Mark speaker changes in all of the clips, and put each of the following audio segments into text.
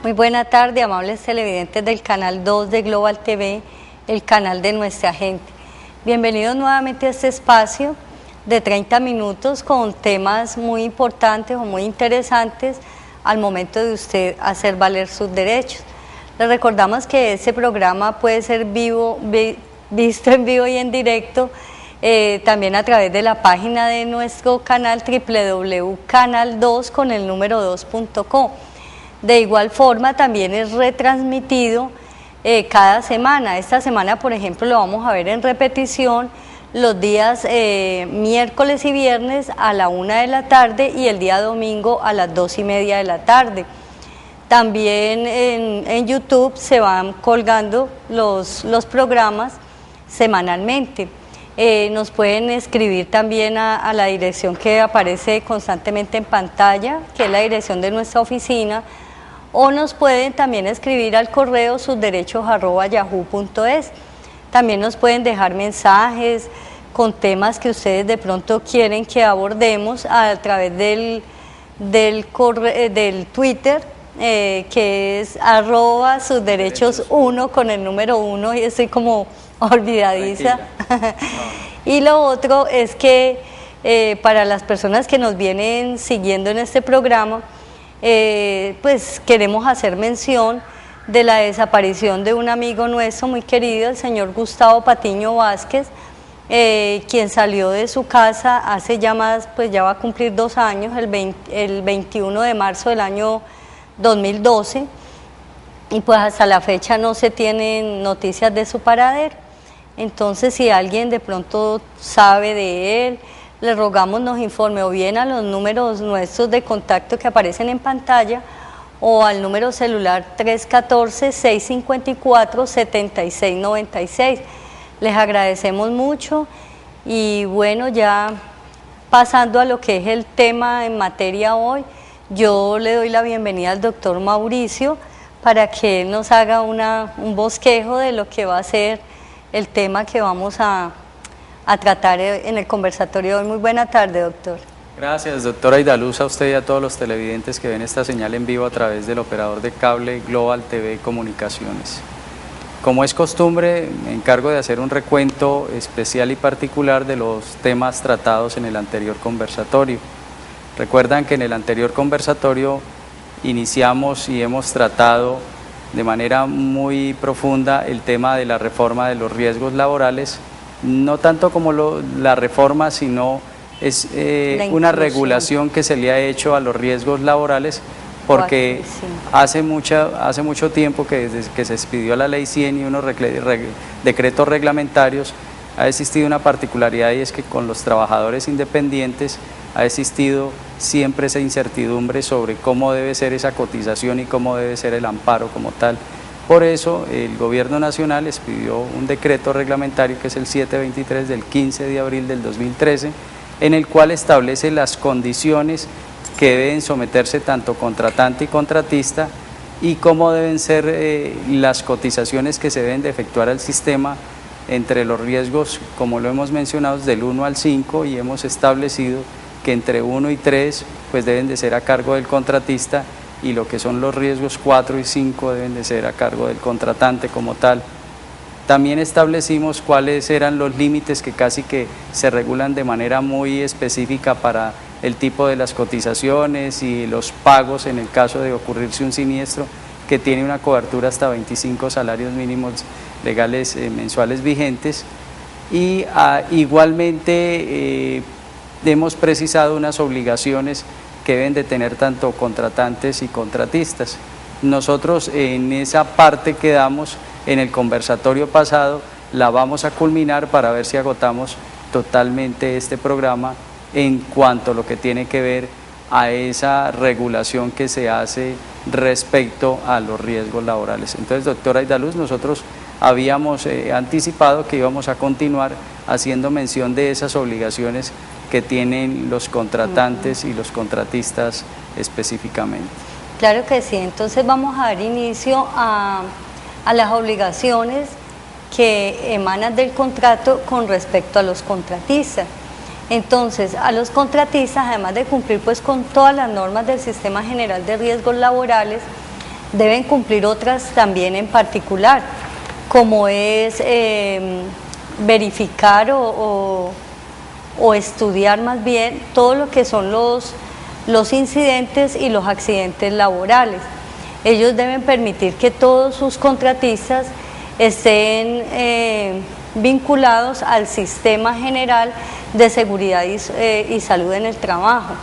Speaker 1: Muy buena tarde, amables televidentes del canal 2 de Global TV, el canal de nuestra gente. Bienvenidos nuevamente a este espacio de 30 minutos con temas muy importantes o muy interesantes al momento de usted hacer valer sus derechos. Les recordamos que este programa puede ser visto en vivo y en directo, también a través de la página de nuestro canal www.canal2 con el número 2.co. De igual forma también es retransmitido cada semana. Esta semana, por ejemplo, lo vamos a ver en repetición los días miércoles y viernes a la 1 de la tarde y el día domingo a las 2:30 de la tarde. También en YouTube se van colgando los programas semanalmente. Nos pueden escribir también a la dirección que aparece constantemente en pantalla, que es la dirección de nuestra oficina, o nos pueden también escribir al correo susderechos@yahoo.es. También nos pueden dejar mensajes con temas que ustedes de pronto quieren que abordemos a través del Twitter, que es @susderechos1 con el número 1, y estoy como olvidadiza. Y lo otro es que para las personas que nos vienen siguiendo en este programa, pues queremos hacer mención de la desaparición de un amigo nuestro muy querido, el señor Gustavo Patiño Vázquez, quien salió de su casa hace ya más, pues ya va a cumplir 2 años, el 21 de marzo del año 2012, y pues hasta la fecha no se tienen noticias de su paradero. Entonces, si alguien de pronto sabe de él, le rogamos nos informe o bien a los números nuestros de contacto que aparecen en pantalla o al número celular 314-654-7696. Les agradecemos mucho y bueno, ya pasando a lo que es el tema en materia hoy, yo le doy la bienvenida al doctor Mauricio para que él nos haga un bosquejo de lo que va a ser el tema que vamos a tratar en el conversatorio de hoy. Muy buena tarde, doctor.
Speaker 2: Gracias, doctora Aidaluz, a usted y a todos los televidentes que ven esta señal en vivo a través del operador de cable Global TV Comunicaciones. Como es costumbre, me encargo de hacer un recuento especial y particular de los temas tratados en el anterior conversatorio. Recuerdan que en el anterior conversatorio iniciamos y hemos tratado de manera muy profunda el tema de la reforma de los riesgos laborales, no tanto como la reforma, sino es una regulación que se le ha hecho a los riesgos laborales, porque hace mucho tiempo que desde que se expidió la Ley 100 y unos decretos reglamentarios, ha existido una particularidad, y es que con los trabajadores independientes ha existido siempre esa incertidumbre sobre cómo debe ser esa cotización y cómo debe ser el amparo como tal. Por eso el Gobierno Nacional expidió un decreto reglamentario que es el 723 del 15 de abril del 2013, en el cual establece las condiciones que deben someterse tanto contratante y contratista y cómo deben ser las cotizaciones que se deben de efectuar al sistema entre los riesgos, como lo hemos mencionado, del 1 al 5, y hemos establecido que entre 1 y 3 pues deben de ser a cargo del contratista, y lo que son los riesgos 4 y 5 deben de ser a cargo del contratante como tal. También establecimos cuáles eran los límites que casi que se regulan de manera muy específica para el tipo de las cotizaciones y los pagos en el caso de ocurrirse un siniestro que tiene una cobertura hasta 25 salarios mínimos legales mensuales vigentes. y igualmente hemos precisado unas obligaciones que deben de tener tanto contratantes y contratistas. Nosotros en esa parte quedamos en el conversatorio pasado, la vamos a culminar para ver si agotamos totalmente este programa en cuanto a lo que tiene que ver a esa regulación que se hace respecto a los riesgos laborales. Entonces, doctora Aidaluz, nosotros habíamos anticipado que íbamos a continuar haciendo mención de esas obligaciones que tienen los contratantes y los contratistas específicamente.
Speaker 1: Claro que sí, entonces vamos a dar inicio a las obligaciones que emanan del contrato con respecto a los contratistas. Entonces, a los contratistas, además de cumplir pues con todas las normas del Sistema General de Riesgos Laborales, deben cumplir otras también en particular, como es verificar o estudiar más bien todo lo que son los incidentes y los accidentes laborales. Ellos deben permitir que todos sus contratistas estén vinculados al Sistema General de Seguridad y Salud en el Trabajo.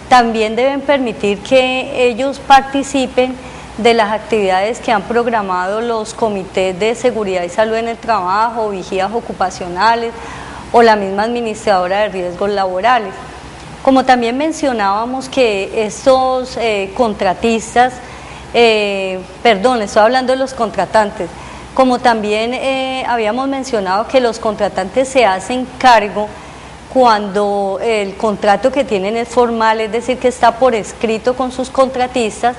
Speaker 1: También deben permitir que ellos participen de las actividades que han programado los comités de seguridad y salud en el trabajo, vigías ocupacionales o la misma administradora de riesgos laborales. Como también mencionábamos que estos contratistas, estoy hablando de los contratantes, como también habíamos mencionado que los contratantes se hacen cargo cuando el contrato que tienen es formal, es decir, que está por escrito con sus contratistas,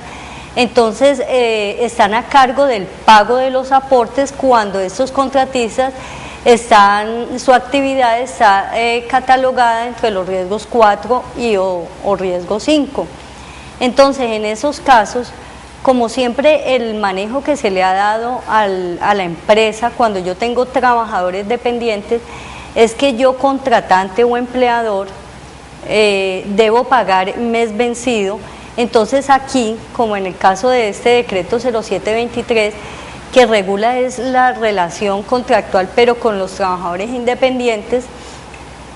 Speaker 1: entonces están a cargo del pago de los aportes cuando estos contratistas su actividad está catalogada entre los riesgos 4 o riesgo 5. Entonces, en esos casos, como siempre, el manejo que se le ha dado a la empresa cuando yo tengo trabajadores dependientes es que yo, contratante o empleador, debo pagar mes vencido. Entonces aquí, como en el caso de este decreto 0723, que regula es la relación contractual pero con los trabajadores independientes,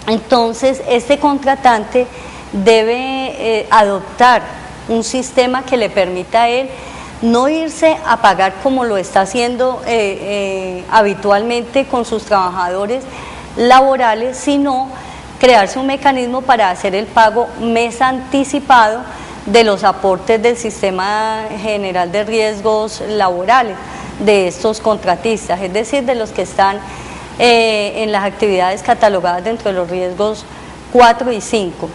Speaker 1: entonces este contratante debe adoptar un sistema que le permita a él no irse a pagar como lo está haciendo habitualmente con sus trabajadores laborales, sino crearse un mecanismo para hacer el pago mes anticipado de los aportes del Sistema General de Riesgos Laborales de estos contratistas, es decir, de los que están en las actividades catalogadas dentro de los riesgos 4 y 5.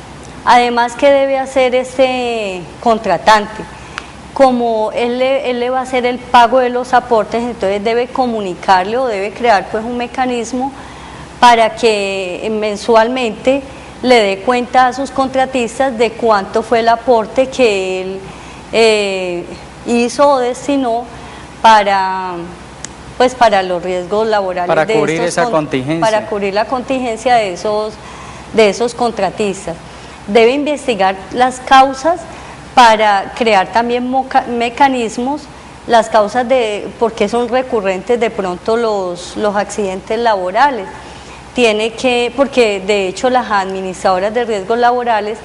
Speaker 1: Además, ¿qué debe hacer este contratante? Como él le va a hacer el pago de los aportes, entonces debe comunicarle o debe crear pues un mecanismo para que mensualmente le dé cuenta a sus contratistas de cuánto fue el aporte que él hizo o destinó para los riesgos laborales.
Speaker 2: Para cubrir esa contingencia.
Speaker 1: Para cubrir la contingencia de esos contratistas. Debe investigar las causas para crear también mecanismos, las causas de por qué son recurrentes de pronto los accidentes laborales. Porque de hecho las administradoras de riesgos laborales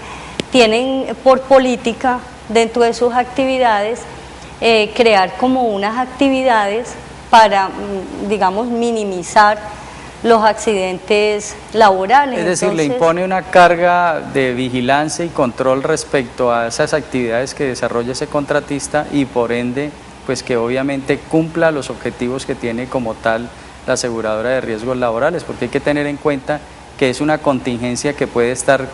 Speaker 1: tienen por política dentro de sus actividades crear como unas actividades para, digamos, minimizar los accidentes laborales.
Speaker 2: Es decir, le impone una carga de vigilancia y control respecto a esas actividades que desarrolla ese contratista y por ende, pues que obviamente cumpla los objetivos que tiene como tal la aseguradora de riesgos laborales, porque hay que tener en cuenta que es una contingencia que puede estar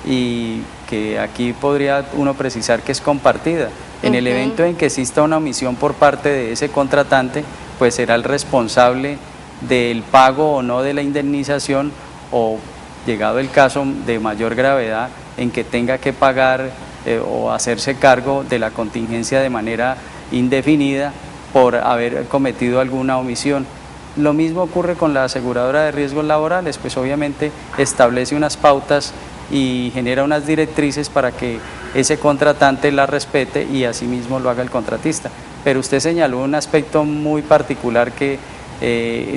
Speaker 2: y que aquí podría uno precisar que es compartida. En el evento en que exista una omisión por parte de ese contratante, pues será el responsable del pago o no de la indemnización o, llegado el caso de mayor gravedad, en que tenga que pagar o hacerse cargo de la contingencia de manera indefinida por haber cometido alguna omisión. Lo mismo ocurre con la aseguradora de riesgos laborales, pues obviamente establece unas pautas y genera unas directrices para que ese contratante la respete y asimismo lo haga el contratista. Pero usted señaló un aspecto muy particular que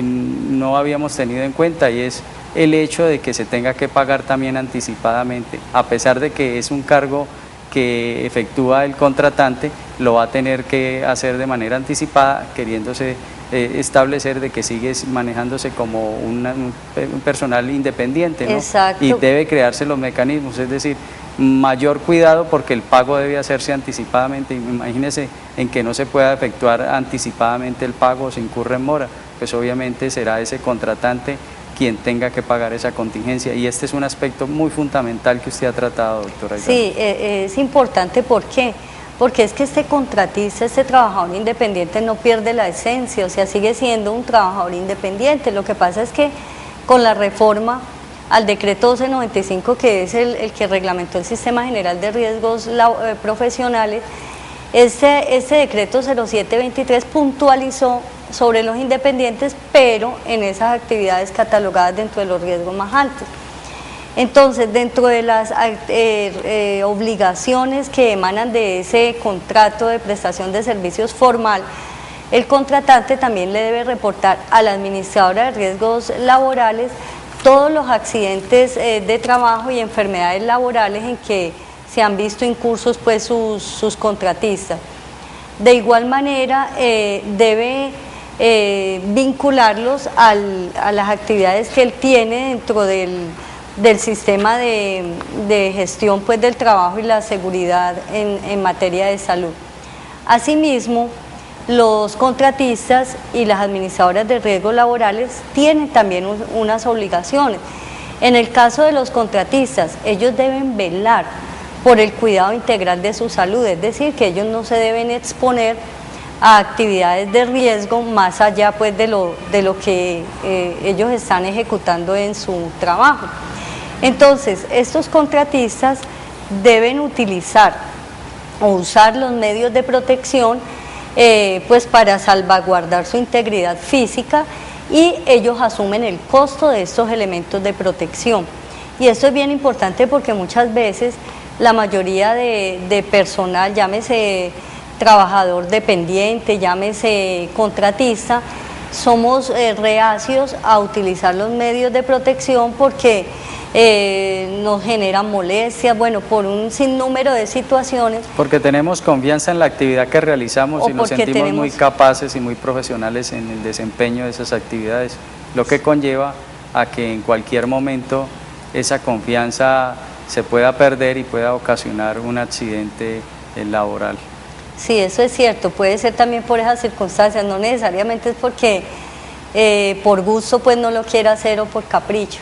Speaker 2: no habíamos tenido en cuenta y es el hecho de que se tenga que pagar también anticipadamente, a pesar de que es un cargo que efectúa el contratante, lo va a tener que hacer de manera anticipada, queriéndose establecer de que sigue manejándose como un personal independiente, ¿no?
Speaker 1: Exacto.
Speaker 2: Y debe crearse los mecanismos, es decir, mayor cuidado porque el pago debe hacerse anticipadamente. Imagínese en que no se pueda efectuar anticipadamente el pago o se incurre en mora, pues obviamente será ese contratante quien tenga que pagar esa contingencia, y este es un aspecto muy fundamental que usted ha tratado, doctora.
Speaker 1: Sí, es importante, ¿por qué? Porque es que este contratista, este trabajador independiente no pierde la esencia, o sea, sigue siendo un trabajador independiente. Lo que pasa es que con la reforma al decreto 1295, que es el que reglamentó el Sistema General de Riesgos Profesionales, este decreto 0723 puntualizó sobre los independientes, pero en esas actividades catalogadas dentro de los riesgos más altos. Entonces, dentro de las obligaciones que emanan de ese contrato de prestación de servicios formal, el contratante también le debe reportar a la administradora de riesgos laborales todos los accidentes de trabajo y enfermedades laborales en que se han visto incursos pues sus contratistas. De igual manera, debe vincularlos a las actividades que él tiene dentro del sistema de gestión pues del trabajo y la seguridad en materia de salud. Asimismo, los contratistas y las administradoras de riesgos laborales tienen también unas obligaciones. En el caso de los contratistas, ellos deben velar por el cuidado integral de su salud, es decir, que ellos no se deben exponer a actividades de riesgo más allá pues de lo que ellos están ejecutando en su trabajo. Entonces, estos contratistas deben utilizar o usar los medios de protección pues para salvaguardar su integridad física, y ellos asumen el costo de estos elementos de protección. Y esto es bien importante porque muchas veces la mayoría de personal, llámese trabajador dependiente, llámese contratista, somos reacios a utilizar los medios de protección porque nos generan molestias, bueno, por un sinnúmero de situaciones.
Speaker 2: Porque tenemos confianza en la actividad que realizamos y nos sentimos muy capaces y muy profesionales en el desempeño de esas actividades, lo que conlleva a que en cualquier momento esa confianza se pueda perder y pueda ocasionar un accidente laboral.
Speaker 1: Sí, eso es cierto, puede ser también por esas circunstancias, no necesariamente es porque por gusto pues no lo quiera hacer o por capricho.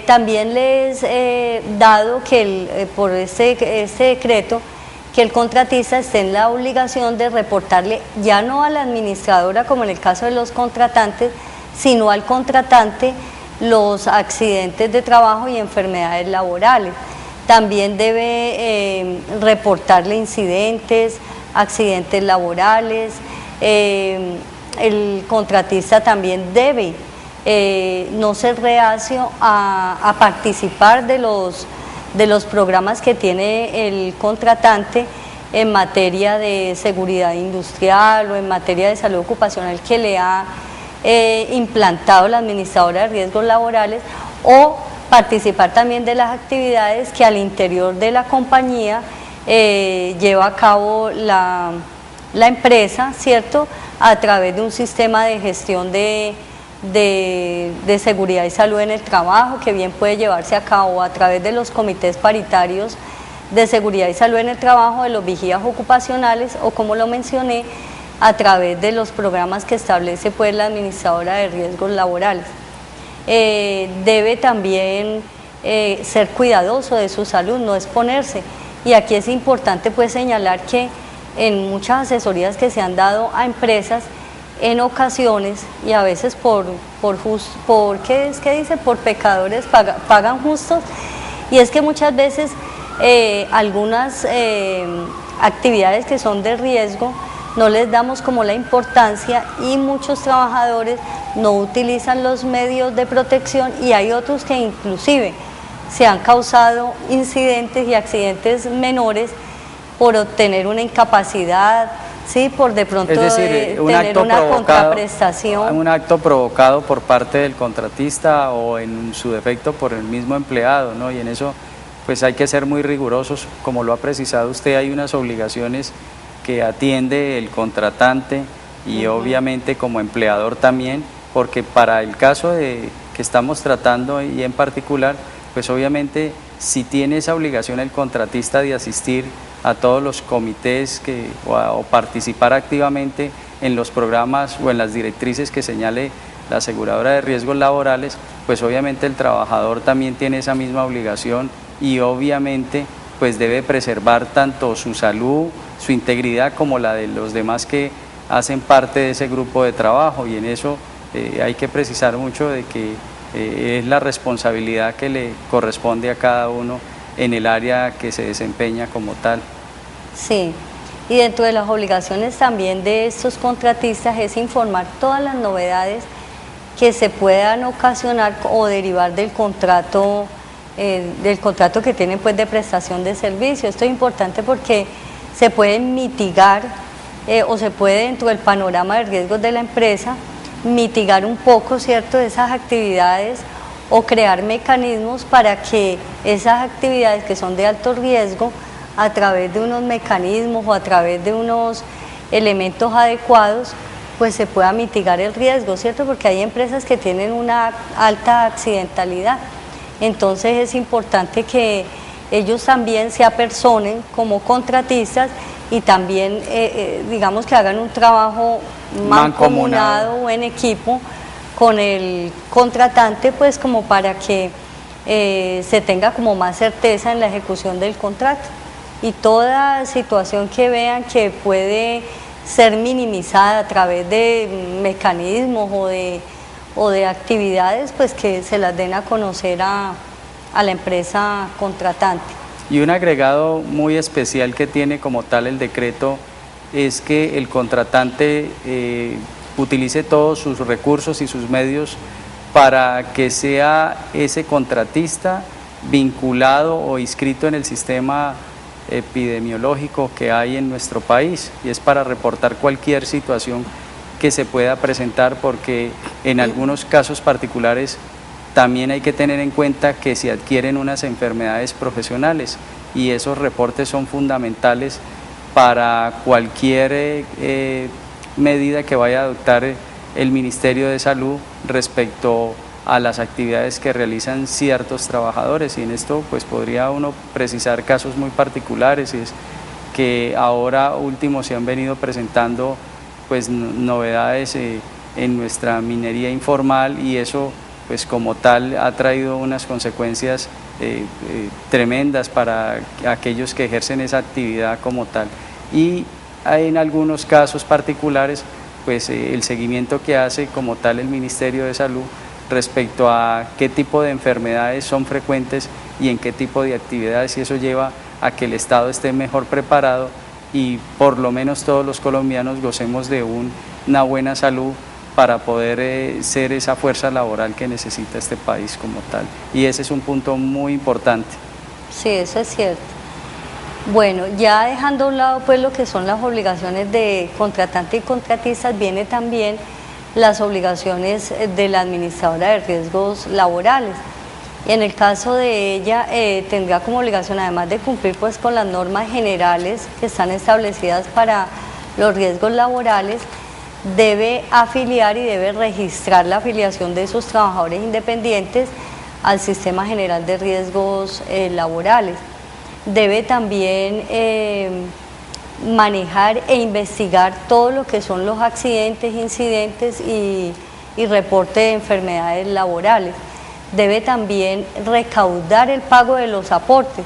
Speaker 1: También les he dado que por este decreto que el contratista esté en la obligación de reportarle ya no a la administradora como en el caso de los contratantes, sino al contratante los accidentes de trabajo y enfermedades laborales. También debe reportarle incidentes, accidentes laborales. El contratista también debe no ser reacio a participar de los programas que tiene el contratante en materia de seguridad industrial o en materia de salud ocupacional que le ha implantado la administradora de riesgos laborales, o participar también de las actividades que al interior de la compañía lleva a cabo la empresa, ¿cierto?, a través de un sistema de gestión de seguridad y salud en el trabajo, que bien puede llevarse a cabo a través de los comités paritarios de seguridad y salud en el trabajo, de los vigías ocupacionales, o como lo mencioné, a través de los programas que establece pues la administradora de riesgos laborales. Debe también ser cuidadoso de su salud, no exponerse, y aquí es importante pues señalar que en muchas asesorías que se han dado a empresas, en ocasiones, y a veces por ¿qué es que dice? Por pecadores pagan justos, y es que muchas veces algunas actividades que son de riesgo no les damos como la importancia, y muchos trabajadores no utilizan los medios de protección, y hay otros que inclusive se han causado incidentes y accidentes menores por obtener una incapacidad, Sí, por de pronto
Speaker 2: Es decir,
Speaker 1: tener una contraprestación.
Speaker 2: Un acto provocado por parte del contratista o en su defecto por el mismo empleado, ¿no? Y en eso pues hay que ser muy rigurosos, como lo ha precisado usted, hay unas obligaciones que atiende el contratante y obviamente como empleador también, porque para el caso que estamos tratando y en particular, pues obviamente si tiene esa obligación el contratista de asistir a todos los comités o participar activamente en los programas o en las directrices que señale la aseguradora de riesgos laborales, pues obviamente el trabajador también tiene esa misma obligación y obviamente pues debe preservar tanto su salud, su integridad como la de los demás que hacen parte de ese grupo de trabajo, y en eso hay que precisar mucho de que es la responsabilidad que le corresponde a cada uno en el área que se desempeña como tal.
Speaker 1: Sí, y dentro de las obligaciones también de estos contratistas es informar todas las novedades que se puedan ocasionar o derivar del contrato que tienen pues de prestación de servicio. Esto es importante porque se pueden mitigar o se puede dentro del panorama de riesgos de la empresa mitigar un poco, ¿cierto?, esas actividades o crear mecanismos para que esas actividades que son de alto riesgo, a través de unos mecanismos o a través de unos elementos adecuados, pues se pueda mitigar el riesgo, ¿cierto? Porque hay empresas que tienen una alta accidentalidad, entonces es importante que ellos también se apersonen como contratistas y también, digamos, que hagan un trabajo mancomunado o en equipo con el contratante, pues como para que se tenga como más certeza en la ejecución del contrato, y toda situación que vean que puede ser minimizada a través de mecanismos o de actividades, pues que se las den a conocer a la empresa contratante.
Speaker 2: Y un agregado muy especial que tiene como tal el decreto es que el contratante utilice todos sus recursos y sus medios para que sea ese contratista vinculado o inscrito en el sistema epidemiológico que hay en nuestro país, y es para reportar cualquier situación que se pueda presentar, porque en algunos casos particulares también hay que tener en cuenta que se adquieren unas enfermedades profesionales y esos reportes son fundamentales para cualquier medida que vaya a adoptar el Ministerio de Salud respecto a las actividades que realizan ciertos trabajadores. Y en esto pues podría uno precisar casos muy particulares, y es que ahora último se han venido presentando pues novedades en nuestra minería informal, y eso pues como tal ha traído unas consecuencias tremendas para aquellos que ejercen esa actividad como tal. Y hay en algunos casos particulares pues el seguimiento que hace como tal el Ministerio de Salud respecto a qué tipo de enfermedades son frecuentes y en qué tipo de actividades, y eso lleva a que el Estado esté mejor preparado y por lo menos todos los colombianos gocemos de una buena salud para poder ser esa fuerza laboral que necesita este país como tal. Y ese es un punto muy importante.
Speaker 1: Sí, eso es cierto. Bueno, ya dejando a un lado pues lo que son las obligaciones de contratante y contratistas, viene también las obligaciones de la administradora de riesgos laborales. Y en el caso de ella tendrá como obligación, además de cumplir pues con las normas generales que están establecidas para los riesgos laborales, debe afiliar y debe registrar la afiliación de sus trabajadores independientes al Sistema General de Riesgos Laborales. Debe también manejar e investigar todo lo que son los accidentes, incidentes y reporte de enfermedades laborales. Debe también recaudar el pago de los aportes,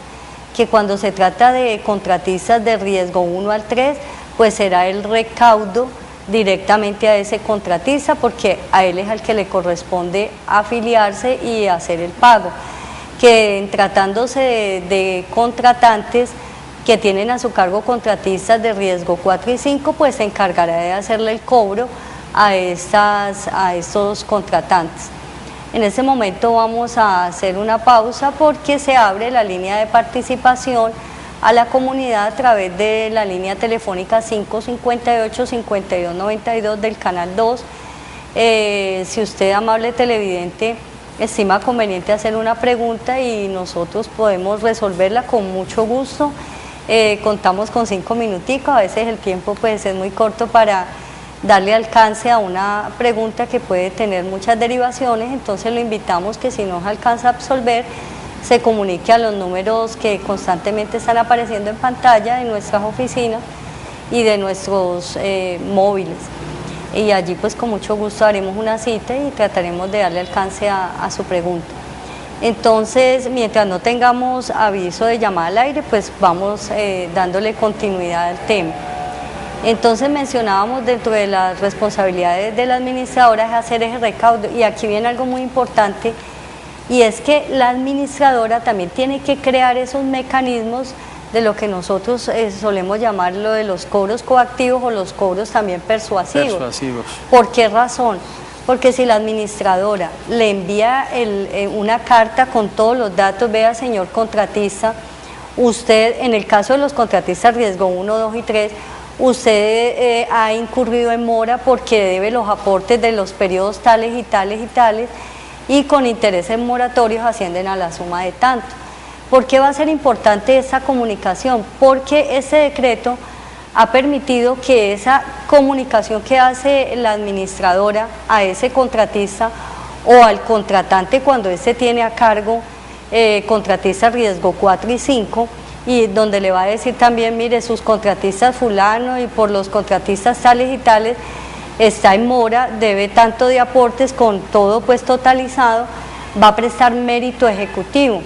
Speaker 1: que cuando se trata de contratistas de riesgo 1 al 3, pues será el recaudo directamente a ese contratista, porque a él es al que le corresponde afiliarse y hacer el pago. Que en tratándose de contratantes que tienen a su cargo contratistas de riesgo 4 y 5, pues se encargará de hacerle el cobro a estos contratantes. En este momento vamos a hacer una pausa porque se abre la línea de participación a la comunidad a través de la línea telefónica 558-5292 del Canal 2. Si usted, amable televidente, estima conveniente hacer una pregunta y nosotros podemos resolverla con mucho gusto. Contamos con 5 minuticos, a veces el tiempo pues es muy corto para darle alcance a una pregunta que puede tener muchas derivaciones, entonces lo invitamos que si no se alcanza a absolver, se comunique a los números que constantemente están apareciendo en pantalla de nuestras oficinas y de nuestros móviles. Y allí pues con mucho gusto haremos una cita y trataremos de darle alcance a su pregunta. Entonces, mientras no tengamos aviso de llamada al aire, pues vamos dándole continuidad al tema. Entonces mencionábamos dentro de las responsabilidades de la administradora es hacer ese recaudo, y aquí viene algo muy importante, y es que la administradora también tiene que crear esos mecanismos de lo que nosotros solemos llamar lo de los cobros coactivos o los cobros también persuasivos. ¿Por qué razón? Porque si la administradora le envía una carta con todos los datos, vea señor contratista, usted en el caso de los contratistas riesgo 1, 2 y 3, usted ha incurrido en mora porque debe los aportes de los periodos tales y tales y tales y con intereses moratorios ascienden a la suma de tanto. ¿Por qué va a ser importante esa comunicación? Porque ese decreto ha permitido que esa comunicación que hace la administradora a ese contratista o al contratante cuando éste tiene a cargo contratista riesgo 4 y 5, y donde le va a decir también, mire, sus contratistas fulano y por los contratistas tales y tales está en mora, debe tanto de aportes con todo pues totalizado, va a prestar mérito ejecutivo.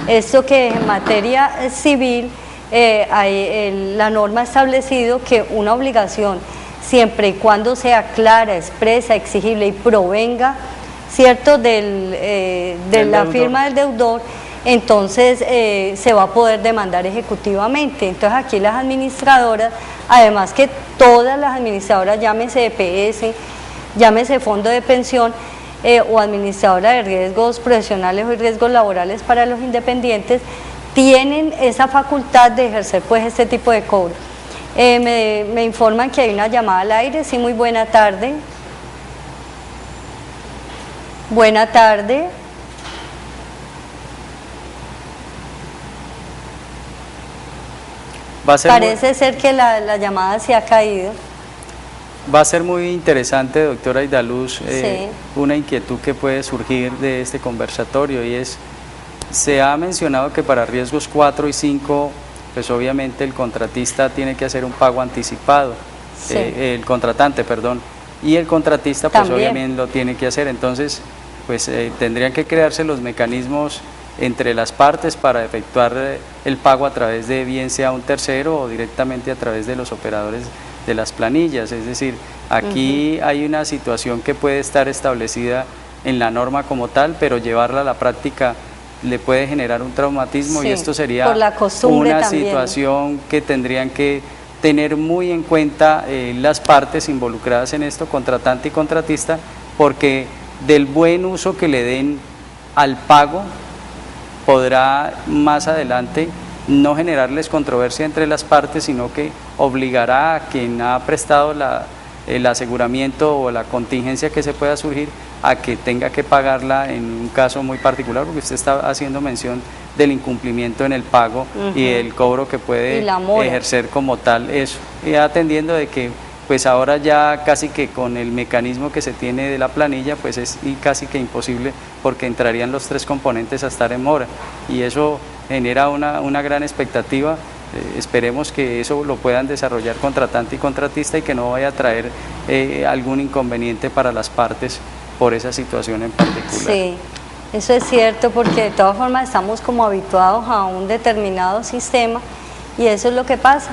Speaker 1: Esto que en materia civil la norma ha establecido que una obligación, siempre y cuando sea clara, expresa, exigible y provenga, ¿cierto?, de la firma del deudor, entonces se va a poder demandar ejecutivamente. Entonces aquí las administradoras, además que todas las administradoras, llámese EPS, llámese fondo de pensión o administradora de riesgos profesionales o riesgos laborales para los independientes, tienen esa facultad de ejercer pues este tipo de cobro. Me informan que hay una llamada al aire. Sí, muy buena tarde. Buena tarde. Parece ser que la llamada se ha caído.
Speaker 2: Va a ser muy interesante, doctora Aidaluz, una inquietud que puede surgir de este conversatorio, y es, se ha mencionado que para riesgos 4 y 5, pues obviamente el contratista tiene que hacer un pago anticipado, el contratante, perdón, y el contratista pues también obviamente lo tiene que hacer. Entonces pues tendrían que crearse los mecanismos entre las partes para efectuar el pago a través de bien sea un tercero o directamente a través de los operadores de las planillas. Es decir, aquí hay una situación que puede estar establecida en la norma como tal, pero llevarla a la práctica le puede generar un traumatismo, y esto sería una situación que tendrían que tener muy en cuenta las partes involucradas en esto, contratante y contratista, porque del buen uso que le den al pago podrá más adelante no generarles controversia entre las partes, sino que obligará a quien ha prestado el aseguramiento o la contingencia que se pueda surgir a que tenga que pagarla en un caso muy particular, porque usted está haciendo mención del incumplimiento en el pago y el cobro que puede ejercer como tal eso, y atendiendo de que pues ahora ya casi que con el mecanismo que se tiene de la planilla pues es casi que imposible, porque entrarían los 3 componentes a estar en mora, y eso genera una gran expectativa. Esperemos que eso lo puedan desarrollar contratante y contratista y que no vaya a traer algún inconveniente para las partes por esa situación en particular.
Speaker 1: Sí, eso es cierto, porque de todas formas estamos como habituados a un determinado sistema y eso es lo que pasa.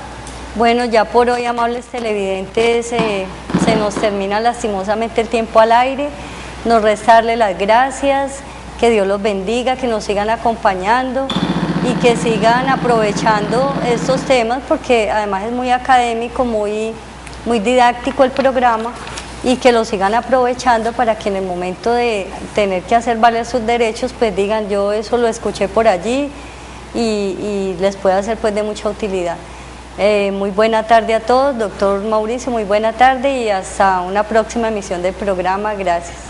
Speaker 1: Bueno, ya por hoy, amables televidentes, se nos termina lastimosamente el tiempo al aire. Nos resta darle las gracias, que Dios los bendiga, que nos sigan acompañando y que sigan aprovechando estos temas, porque además es muy académico, muy didáctico el programa, y que lo sigan aprovechando para que en el momento de tener que hacer valer sus derechos, pues digan, yo eso lo escuché por allí, y les pueda ser pues de mucha utilidad. Muy buena tarde a todos, doctor Mauricio, muy buena tarde y hasta una próxima emisión del programa. Gracias.